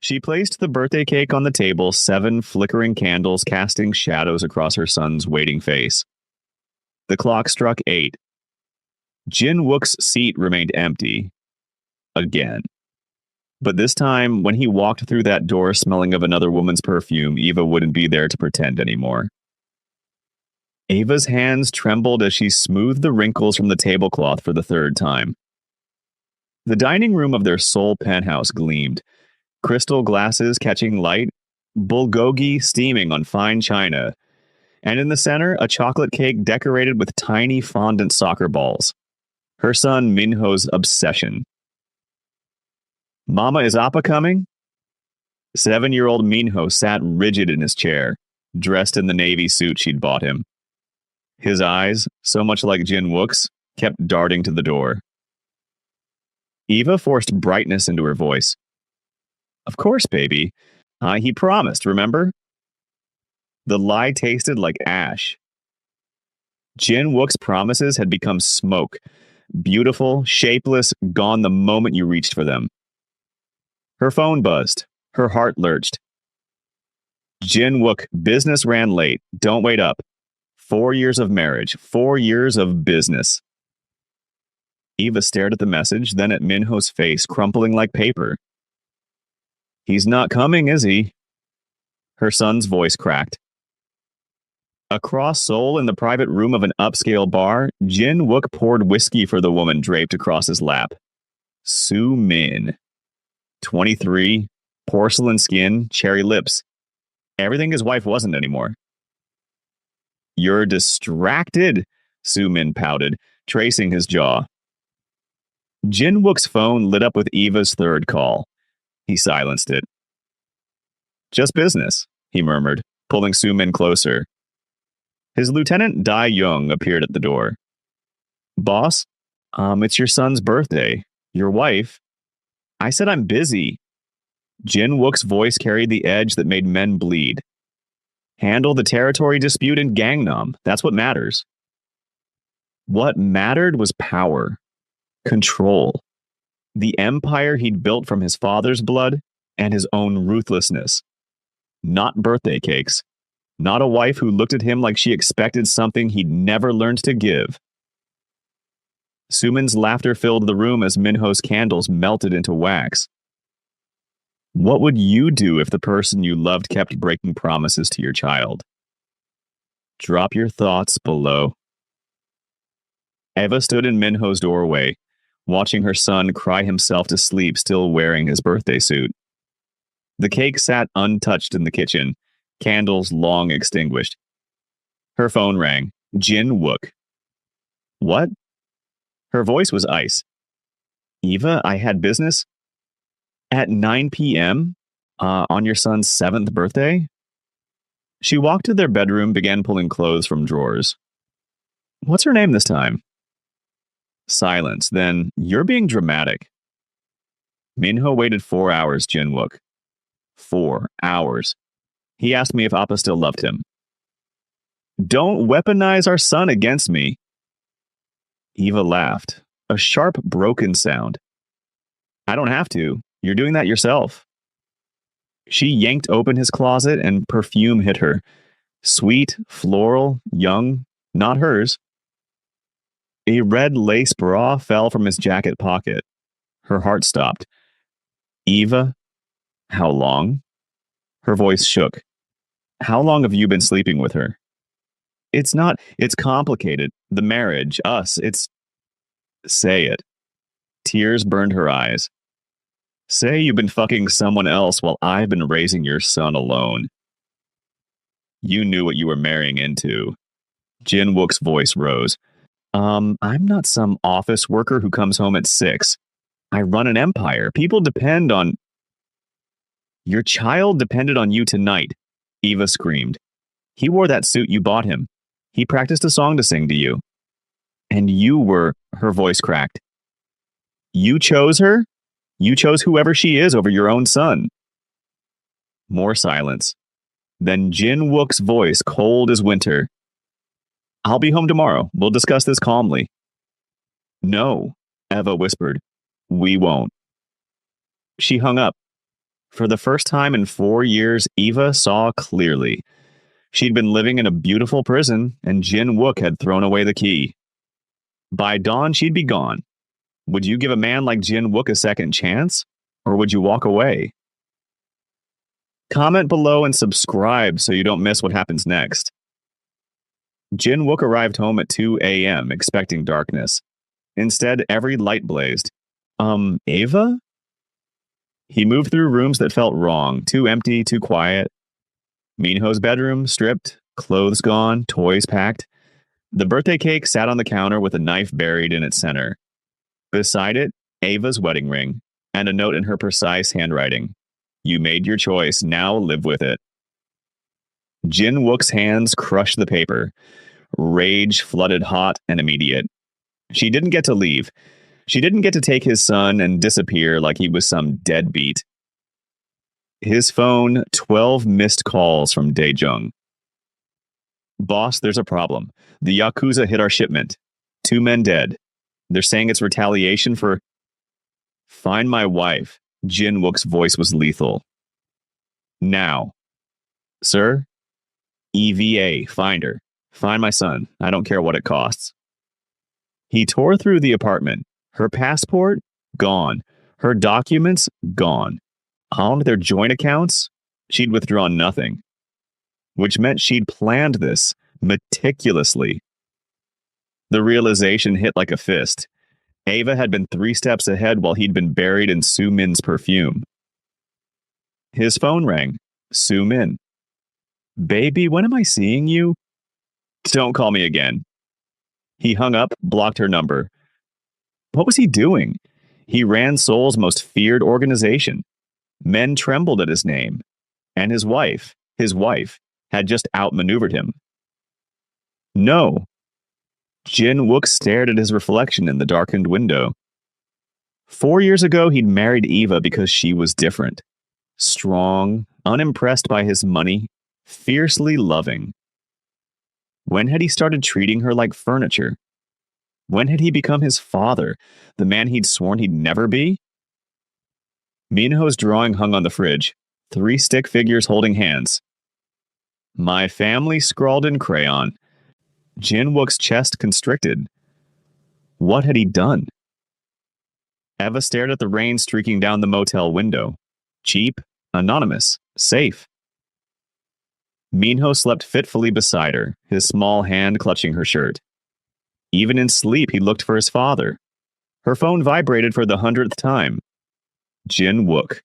She placed the birthday cake on the table, 7 flickering candles casting shadows across her son's waiting face. The clock struck 8. Jin Wook's seat remained empty. Again. But this time, when he walked through that door smelling of another woman's perfume, Eva wouldn't be there to pretend anymore. Ava's hands trembled as she smoothed the wrinkles from the tablecloth for the 3rd time. The dining room of their Seoul penthouse gleamed, crystal glasses catching light, bulgogi steaming on fine china, and in the center, a chocolate cake decorated with tiny fondant soccer balls. Her son Minho's obsession. Mama, is Appa coming? 7-year-old Minho sat rigid in his chair, dressed in the navy suit she'd bought him. His eyes, so much like Jin Wook's, kept darting to the door. Eva forced brightness into her voice. Of course, baby. He promised, remember? The lie tasted like ash. Jin Wook's promises had become smoke, beautiful, shapeless, gone the moment you reached for them. Her phone buzzed. Her heart lurched. Jin Wook, business ran late. Don't wait up. 4 years of marriage. 4 years of business. Eva stared at the message, then at Minho's face, crumpling like paper. He's not coming, is he? Her son's voice cracked. Across Seoul, in the private room of an upscale bar, Jin Wook poured whiskey for the woman draped across his lap. Soo Min. 23, porcelain skin, cherry lips. Everything his wife wasn't anymore. You're distracted, Soo Min pouted, tracing his jaw. Jin Wook's phone lit up with Eva's 3rd call. He silenced it. Just business, he murmured, pulling Soo Min closer. His lieutenant Dai Young appeared at the door. Boss, it's your son's birthday. Your wife. I said I'm busy. Jin Wook's voice carried the edge that made men bleed. Handle the territory dispute in Gangnam. That's what matters. What mattered was power. Control. The empire he'd built from his father's blood and his own ruthlessness. Not birthday cakes. Not a wife who looked at him like she expected something he'd never learned to give. Soo Min's laughter filled the room as Minho's candles melted into wax. What would you do if the person you loved kept breaking promises to your child? Drop your thoughts below. Eva stood in Minho's doorway, watching her son cry himself to sleep still wearing his birthday suit. The cake sat untouched in the kitchen, candles long extinguished. Her phone rang. Jin Wook. What? Her voice was ice. Eva, I had business? At 9 p.m.? On your son's 7th birthday? She walked to their bedroom, began pulling clothes from drawers. What's her name this time? Silence. Then, you're being dramatic. Minho waited 4 hours, Jin Wook. 4 hours. He asked me if Appa still loved him. Don't weaponize our son against me. Eva laughed. A sharp, broken sound. I don't have to. You're doing that yourself. She yanked open his closet and perfume hit her. Sweet, floral, young, not hers. A red lace bra fell from his jacket pocket. Her heart stopped. Eva, how long? Her voice shook. How long have you been sleeping with her? It's complicated. The marriage, us, Say it. Tears burned her eyes. Say you've been fucking someone else while I've been raising your son alone. You knew what you were marrying into. Jin Wook's voice rose. I'm not some office worker who comes home at 6. I run an empire. People depend on... Your child depended on you tonight, Eva screamed. He wore that suit you bought him. He practiced a song to sing to you. And you were... Her voice cracked. You chose her? You chose whoever she is over your own son. More silence. Then Jin Wook's voice, cold as winter. I'll be home tomorrow. We'll discuss this calmly. No, Eva whispered. We won't. She hung up. For the first time in 4 years, Eva saw clearly. She'd been living in a beautiful prison, and Jin Wook had thrown away the key. By dawn, she'd be gone. Would you give a man like Jin Wook a second chance? Or would you walk away? Comment below and subscribe so you don't miss what happens next. Jin Wook arrived home at 2 a.m., expecting darkness. Instead, every light blazed. Ava? He moved through rooms that felt wrong, too empty, too quiet. Minho's bedroom, stripped, clothes gone, toys packed. The birthday cake sat on the counter with a knife buried in its center. Beside it, Ava's wedding ring, and a note in her precise handwriting. You made your choice, now live with it. Jin Wook's hands crushed the paper. Rage flooded hot and immediate. She didn't get to leave. She didn't get to take his son and disappear like he was some deadbeat. His phone, 12 missed calls from Daejung. Boss, there's a problem. The Yakuza hit our shipment. 2 men dead. They're saying it's retaliation for... Find my wife. Jin Wook's voice was lethal. Now. Sir? EVA, find her. Find my son. I don't care what it costs. He tore through the apartment. Her passport? Gone. Her documents? Gone. On their joint accounts? She'd withdrawn nothing. Which meant she'd planned this meticulously. The realization hit like a fist. Ava had been 3 steps ahead while he'd been buried in Soo Min's perfume. His phone rang. Soo Min. Baby, when am I seeing you? Don't call me again. He hung up, blocked her number. What was he doing? He ran Seoul's most feared organization. Men trembled at his name. And his wife, had just outmaneuvered him. No. Jin Wook stared at his reflection in the darkened window. 4 years ago, he'd married Eva because she was different. Strong, unimpressed by his money, fiercely loving. When had he started treating her like furniture? When had he become his father, the man he'd sworn he'd never be? Minho's drawing hung on the fridge, 3 stick figures holding hands. My family scrawled in crayon. Jin Wook's chest constricted. What had he done? Eva stared at the rain streaking down the motel window. Cheap, anonymous, safe. Minho slept fitfully beside her, his small hand clutching her shirt. Even in sleep, he looked for his father. Her phone vibrated for the 100th time. Jin Wook.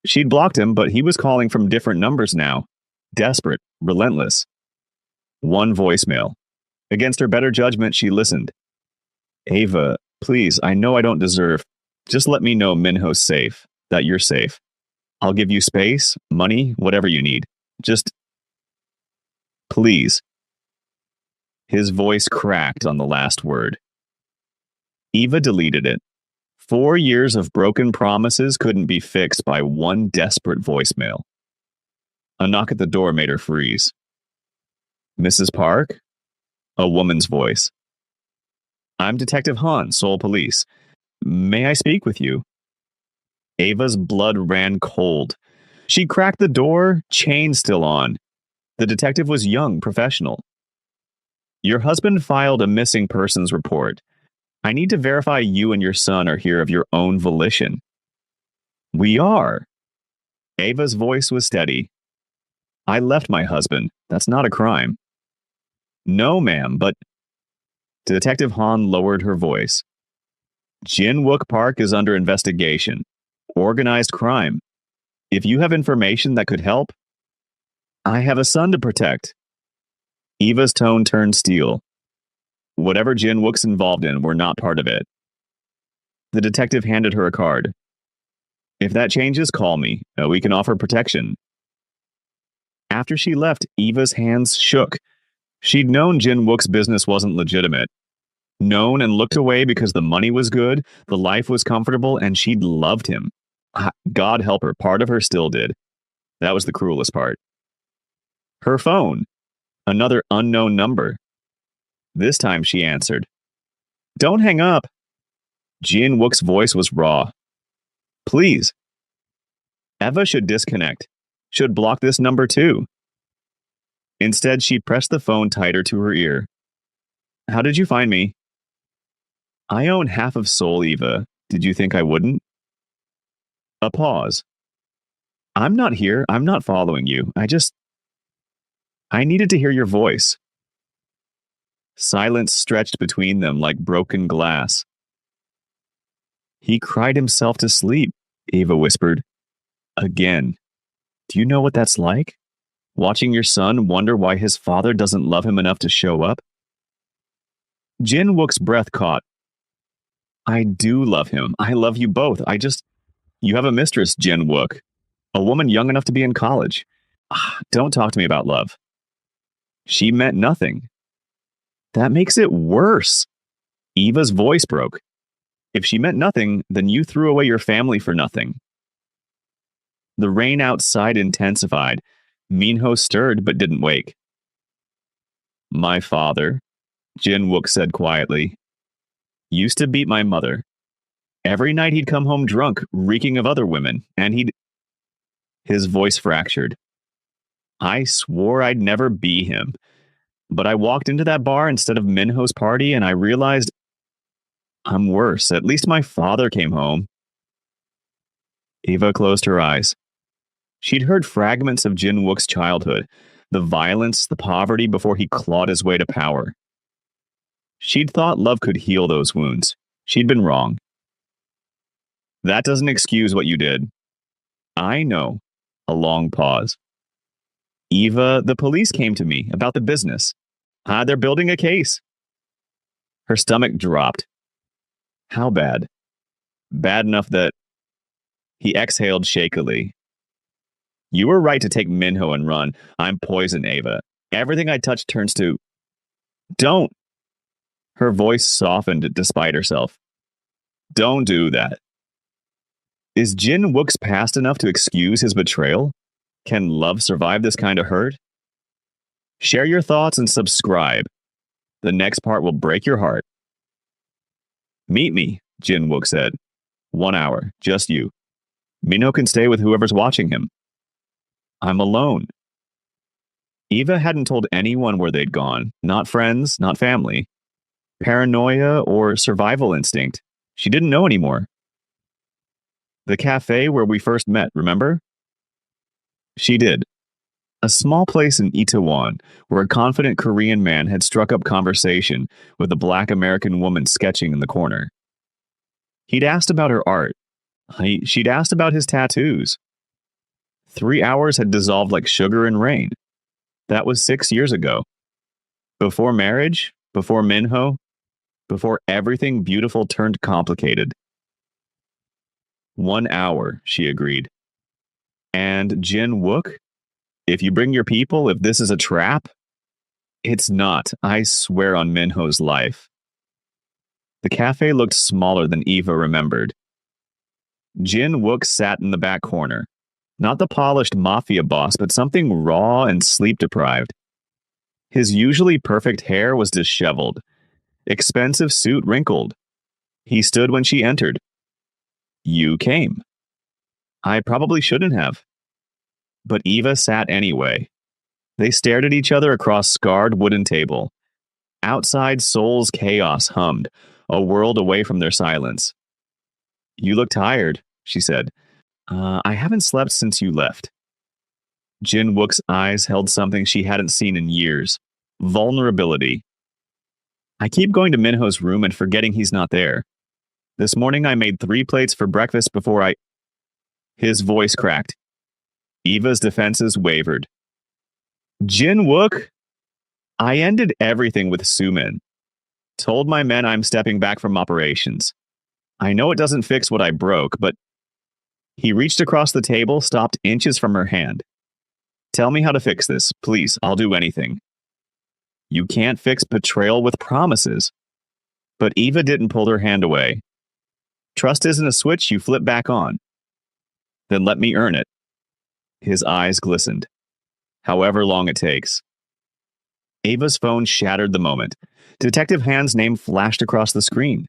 She'd blocked him, but he was calling from different numbers now. Desperate, relentless. One voicemail. Against her better judgment, she listened. Ava, please, I know I don't deserve. Just let me know Minho's safe, that you're safe. I'll give you space, money, whatever you need. Just... please. His voice cracked on the last word. Eva deleted it. 4 years of broken promises couldn't be fixed by one desperate voicemail. A knock at the door made her freeze. Mrs. Park? A woman's voice. I'm Detective Han, Seoul Police. May I speak with you? Ava's blood ran cold. She cracked the door, chain still on. The detective was young, professional. Your husband filed a missing persons report. I need to verify you and your son are here of your own volition. We are. Ava's voice was steady. I left my husband. That's not a crime. No, ma'am, but... Detective Han lowered her voice. Jin Wook Park is under investigation. Organized crime. If you have information that could help... I have a son to protect. Eva's tone turned steel. Whatever Jin Wook's involved in, we're not part of it. The detective handed her a card. If that changes, call me. We can offer protection. After she left, Eva's hands shook. She'd known Jin Wook's business wasn't legitimate. Known and looked away because the money was good, the life was comfortable, and she'd loved him. God help her, part of her still did. That was the cruelest part. Her phone. Another unknown number. This time she answered. Don't hang up. Jin Wook's voice was raw. Please. Eva should disconnect. Should block this number too. Instead, she pressed the phone tighter to her ear. How did you find me? I own half of Seoul, Eva. Did you think I wouldn't? A pause. I'm not here. I'm not following you. I needed to hear your voice. Silence stretched between them like broken glass. He cried himself to sleep, Eva whispered. Again. Do you know what that's like? Watching your son wonder why his father doesn't love him enough to show up? Jin Wook's breath caught. I do love him. I love you both. You have a mistress, Jin Wook. A woman young enough to be in college. Don't talk to me about love. She meant nothing. That makes it worse. Eva's voice broke. If she meant nothing, then you threw away your family for nothing. The rain outside intensified. Minho stirred but didn't wake. My father, Jin Wook said quietly, used to beat my mother. Every night he'd come home drunk, reeking of other women, and His voice fractured. I swore I'd never be him. But I walked into that bar instead of Minho's party, and I realized I'm worse. At least my father came home. Eva closed her eyes. She'd heard fragments of Jin Wook's childhood, the violence, the poverty before he clawed his way to power. She'd thought love could heal those wounds. She'd been wrong. That doesn't excuse what you did. I know. A long pause. Eva, the police came to me about the business. They're building a case. Her stomach dropped. How bad? Bad enough that... He exhaled shakily. You were right to take Minho and run. I'm poison, Eva. Everything I touch turns to... Don't. Her voice softened despite herself. Don't do that. Is Jin Wook's past enough to excuse his betrayal? Can love survive this kind of hurt? Share your thoughts and subscribe. The next part will break your heart. Meet me, Jin Wook said. 1 hour, just you. Minho can stay with whoever's watching him. I'm alone. Eva hadn't told anyone where they'd gone. Not friends, not family. Paranoia or survival instinct. She didn't know anymore. The cafe where we first met, remember? She did. A small place in Itaewon where a confident Korean man had struck up conversation with a black American woman sketching in the corner. He'd asked about her art. She'd asked about his tattoos. 3 hours had dissolved like sugar in rain. That was 6 years ago. Before marriage, before Minho, before everything beautiful turned complicated. 1 hour, she agreed. And Jin Wook? If you bring your people, if this is a trap? It's not, I swear on Minho's life. The cafe looked smaller than Eva remembered. Jin Wook sat in the back corner. Not the polished Mafia boss, but something raw and sleep-deprived. His usually perfect hair was disheveled. Expensive suit wrinkled. He stood when she entered. You came. I probably shouldn't have. But Eva sat anyway. They stared at each other across scarred wooden table. Outside, Seoul's chaos hummed, a world away from their silence. You look tired, she said. I haven't slept since you left. Jin Wook's eyes held something she hadn't seen in years. Vulnerability. I keep going to Minho's room and forgetting he's not there. This morning I made 3 plates for breakfast before I... His voice cracked. Eva's defenses wavered. Jin Wook? I ended everything with Sumin. Told my men I'm stepping back from operations. I know it doesn't fix what I broke, but... He reached across the table, stopped inches from her hand. Tell me how to fix this, please. I'll do anything. You can't fix betrayal with promises. But Eva didn't pull her hand away. Trust isn't a switch you flip back on. Then let me earn it. His eyes glistened. However long it takes. Ava's phone shattered the moment. Detective Han's name flashed across the screen.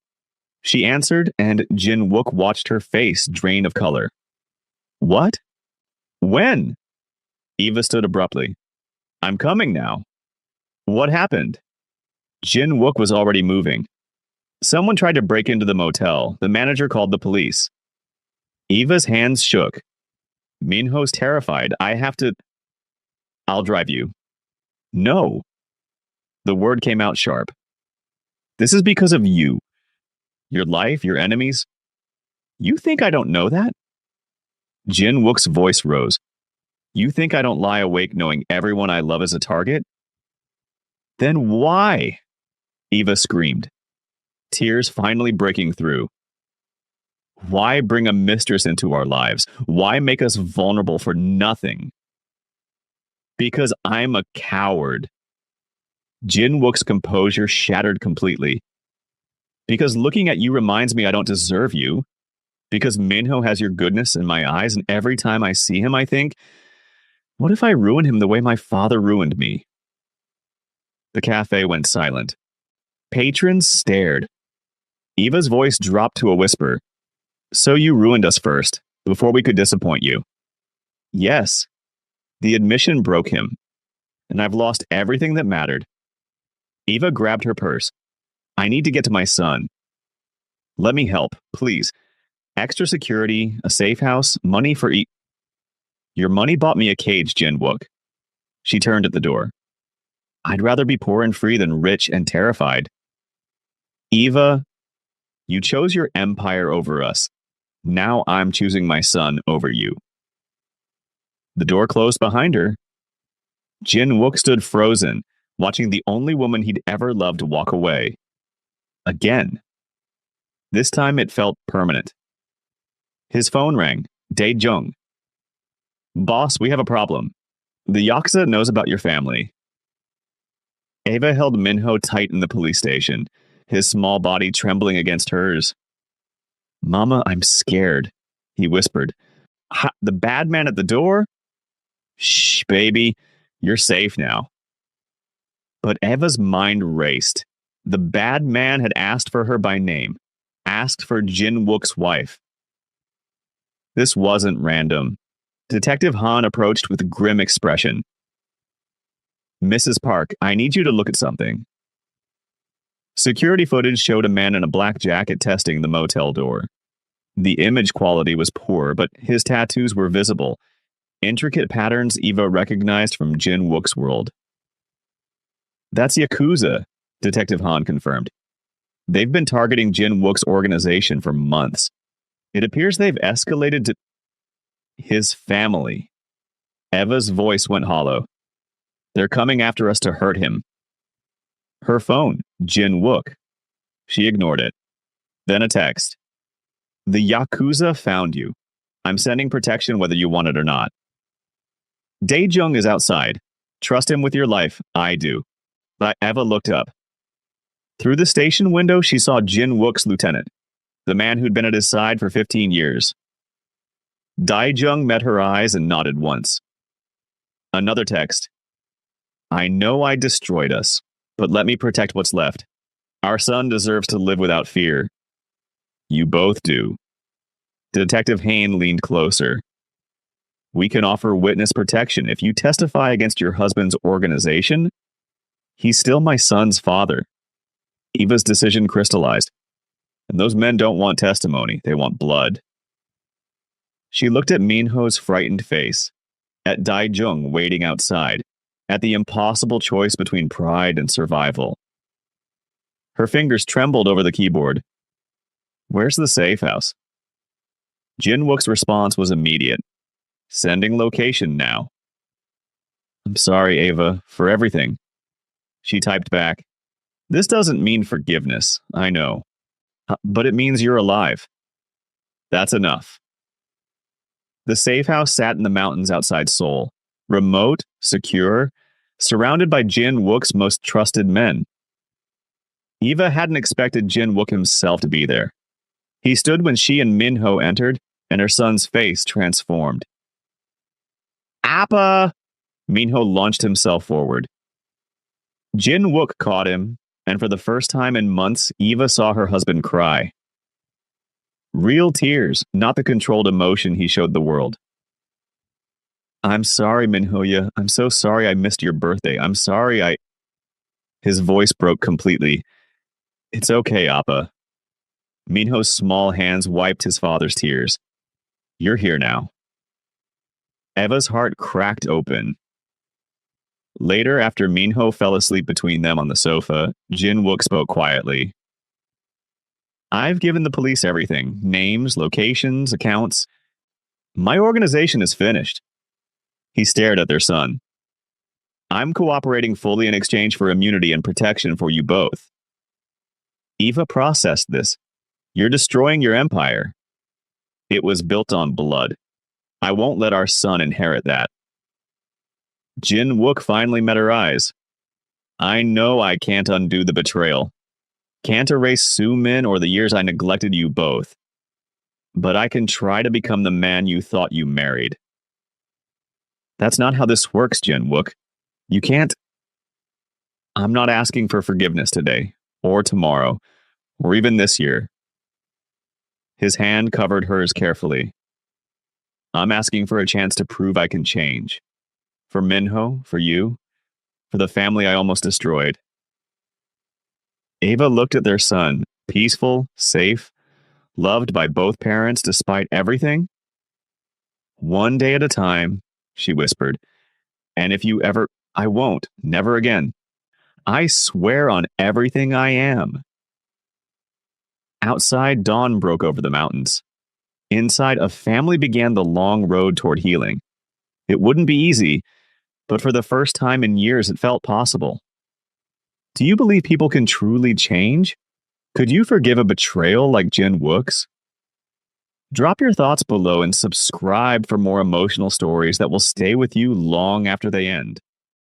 She answered, and Jin Wook watched her face drain of color. What? When? Eva stood abruptly. I'm coming now. What happened? Jin Wook was already moving. Someone tried to break into the motel. The manager called the police. Eva's hands shook. Minho's terrified. I'll drive you. No. The word came out sharp. This is because of you. Your life, your enemies. You think I don't know that? Jin Wook's voice rose. You think I don't lie awake knowing everyone I love is a target? Then why? Eva screamed, tears finally breaking through. Why bring a mistress into our lives? Why make us vulnerable for nothing? Because I'm a coward. Jin Wook's composure shattered completely. Because looking at you reminds me I don't deserve you. Because Minho has your goodness in my eyes, and every time I see him, I think, what if I ruin him the way my father ruined me? The cafe went silent. Patrons stared. Eva's voice dropped to a whisper. So you ruined us first, before we could disappoint you. Yes. The admission broke him, and I've lost everything that mattered. Eva grabbed her purse. I need to get to my son. Let me help, please. Extra security, a safe house, money for Your money bought me a cage, Jin Wook. She turned at the door. I'd rather be poor and free than rich and terrified. Eva, you chose your empire over us. Now I'm choosing my son over you. The door closed behind her. Jin Wook stood frozen, watching the only woman he'd ever loved walk away. Again. This time it felt permanent. His phone rang. Dae-jung. Boss, we have a problem. The Yakuza knows about your family. Eva held Minho tight in the police station, his small body trembling against hers. Mama, I'm scared, he whispered. The bad man at the door? Shh, baby. You're safe now. But Eva's mind raced. The bad man had asked for her by name, asked for Jin Wook's wife. This wasn't random. Detective Han approached with a grim expression. Mrs. Park, I need you to look at something. Security footage showed a man in a black jacket testing the motel door. The image quality was poor, but his tattoos were visible. Intricate patterns Eva recognized from Jin Wook's world. That's Yakuza, Detective Han confirmed. They've been targeting Jin Wook's organization for months. It appears they've escalated to his family. Eva's voice went hollow. They're coming after us to hurt him. Her phone, Jin Wook. She ignored it. Then a text. The Yakuza found you. I'm sending protection whether you want it or not. Dae-jung is outside. Trust him with your life. I do. Eva looked up. Through the station window, she saw Jin Wook's lieutenant, the man who'd been at his side for 15 years. Dae-jung met her eyes and nodded once. Another text. I know I destroyed us, but let me protect what's left. Our son deserves to live without fear. You both do. Detective Hain leaned closer. We can offer witness protection. If you testify against your husband's organization, he's still my son's father. Eva's decision crystallized. And those men don't want testimony. They want blood. She looked at Minho's frightened face, at Dae-jung waiting outside, at the impossible choice between pride and survival. Her fingers trembled over the keyboard. Where's the safe house? Jin Wook's response was immediate. Sending location now. I'm sorry, Eva, for everything. She typed back. This doesn't mean forgiveness, I know. But it means you're alive. That's enough. The safe house sat in the mountains outside Seoul, remote, secure, surrounded by Jin Wook's most trusted men. Eva hadn't expected Jin Wook himself to be there. He stood when she and Minho entered, and her son's face transformed. Appa! Minho launched himself forward. Jin Wook caught him, and for the first time in months, Eva saw her husband cry. Real tears, not the controlled emotion he showed the world. I'm sorry, Minhoya. I'm so sorry I missed your birthday. I'm sorry I. His voice broke completely. It's okay, Appa. Minho's small hands wiped his father's tears. You're here now. Eva's heart cracked open. Later, after Minho fell asleep between them on the sofa, Jin Wook spoke quietly. I've given the police everything: names, locations, accounts. My organization is finished. He stared at their son. I'm cooperating fully in exchange for immunity and protection for you both. Eva processed this. You're destroying your empire. It was built on blood. I won't let our son inherit that. Jin Wook finally met her eyes. I know I can't undo the betrayal. Can't erase Su Min or the years I neglected you both. But I can try to become the man you thought you married. That's not how this works, Jin Wook. You can't. I'm not asking for forgiveness today, or tomorrow, or even this year. His hand covered hers carefully. I'm asking for a chance to prove I can change. For Minho, for you, for the family I almost destroyed. Ava looked at their son, peaceful, safe, loved by both parents despite everything. One day at a time, she whispered. And if you ever, I won't, never again. I swear on everything I am. Outside, dawn broke over the mountains. Inside, a family began the long road toward healing. It wouldn't be easy, but for the first time in years, it felt possible. Do you believe people can truly change? Could you forgive a betrayal like Jin Wook's? Drop your thoughts below and subscribe for more emotional stories that will stay with you long after they end.